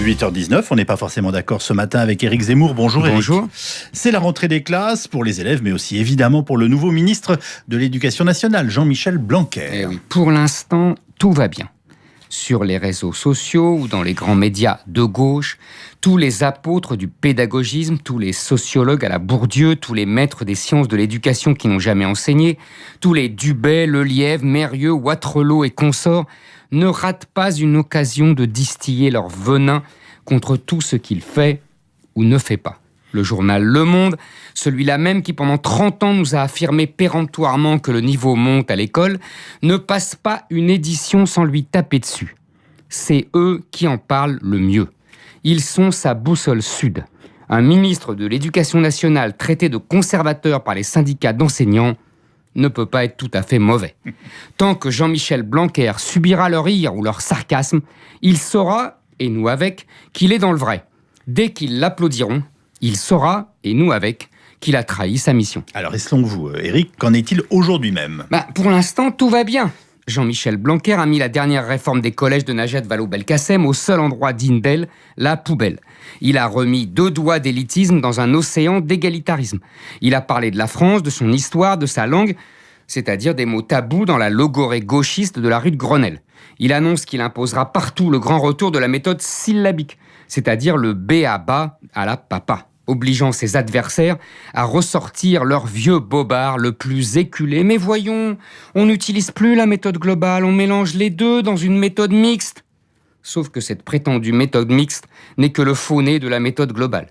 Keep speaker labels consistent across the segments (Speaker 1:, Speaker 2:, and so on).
Speaker 1: 8h19, on n'est pas forcément d'accord ce matin avec Éric Zemmour. Bonjour Éric.
Speaker 2: Bonjour.
Speaker 1: C'est la rentrée des classes pour les élèves, mais aussi évidemment pour le nouveau ministre de l'Éducation nationale, Jean-Michel Blanquer.
Speaker 2: Eh oui, pour l'instant, tout va bien. Sur les réseaux sociaux ou dans les grands médias de gauche, tous les apôtres du pédagogisme, tous les sociologues à la Bourdieu, tous les maîtres des sciences de l'éducation qui n'ont jamais enseigné, tous les Dubay, Lelièvre, Mérieux, Wattrelos et consorts ne ratent pas une occasion de distiller leur venin contre tout ce qu'il fait ou ne fait pas. Le journal Le Monde, celui-là même qui pendant 30 ans nous a affirmé péremptoirement que le niveau monte à l'école, ne passe pas une édition sans lui taper dessus. C'est eux qui en parlent le mieux. Ils sont sa boussole sud. Un ministre de l'Éducation nationale traité de conservateur par les syndicats d'enseignants ne peut pas être tout à fait mauvais. Tant que Jean-Michel Blanquer subira leur ire ou leur sarcasme, il saura, et nous avec, qu'il est dans le vrai. Dès qu'ils l'applaudiront, il saura, et nous avec, qu'il a trahi sa mission.
Speaker 1: Alors, et selon vous, Éric, qu'en est-il aujourd'hui même ?
Speaker 2: Pour l'instant, tout va bien. Jean-Michel Blanquer a mis la dernière réforme des collèges de Najat Vallaud-Belkacem au seul endroit digne d'elle, la poubelle. Il a remis 2 doigts d'élitisme dans un océan d'égalitarisme. Il a parlé de la France, de son histoire, de sa langue, c'est-à-dire des mots tabous dans la logorée gauchiste de la rue de Grenelle. Il annonce qu'il imposera partout le grand retour de la méthode syllabique, c'est-à-dire le b.a.-ba à la papa, obligeant ses adversaires à ressortir leur vieux bobard le plus éculé. Mais voyons, on n'utilise plus la méthode globale, on mélange les deux dans une méthode mixte. Sauf que cette prétendue méthode mixte n'est que le faux-né de la méthode globale.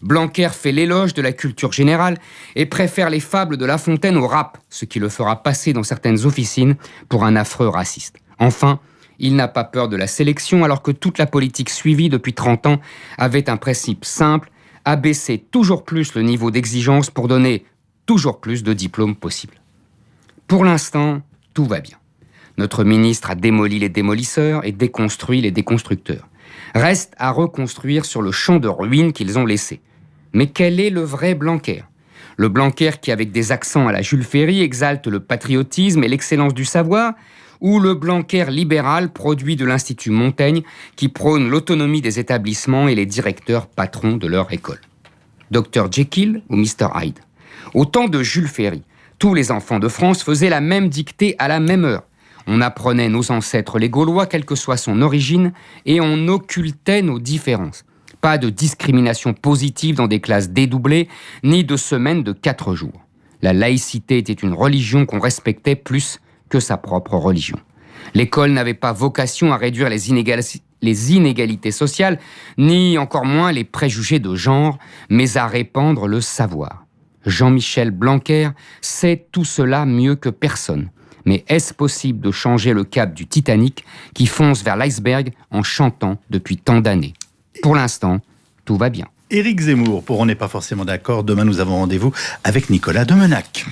Speaker 2: Blanquer fait l'éloge de la culture générale et préfère les fables de La Fontaine au rap, ce qui le fera passer dans certaines officines pour un affreux raciste. Enfin, il n'a pas peur de la sélection alors que toute la politique suivie depuis 30 ans avait un principe simple: abaisser toujours plus le niveau d'exigence pour donner toujours plus de diplômes possibles. Pour l'instant, tout va bien. Notre ministre a démoli les démolisseurs et déconstruit les déconstructeurs. Reste à reconstruire sur le champ de ruines qu'ils ont laissé. Mais quel est le vrai Blanquer ? Le Blanquer qui, avec des accents à la Jules Ferry, exalte le patriotisme et l'excellence du savoir ? Ou le Blanquer libéral, produit de l'Institut Montaigne, qui prône l'autonomie des établissements et les directeurs patrons de leur école. Dr Jekyll ou Mr Hyde ? Au temps de Jules Ferry, tous les enfants de France faisaient la même dictée à la même heure. On apprenait nos ancêtres les Gaulois, quelle que soit son origine, et on occultait nos différences. Pas de discrimination positive dans des classes dédoublées, ni de semaines de 4 jours. La laïcité était une religion qu'on respectait plus que sa propre religion. L'école n'avait pas vocation à réduire les inégalités sociales, ni encore moins les préjugés de genre, mais à répandre le savoir. Jean-Michel Blanquer sait tout cela mieux que personne. Mais est-ce possible de changer le cap du Titanic qui fonce vers l'iceberg en chantant depuis tant d'années ? Pour l'instant, tout va bien.
Speaker 1: Éric Zemmour, pour On n'est pas forcément d'accord, demain nous avons rendez-vous avec Nicolas Demenac.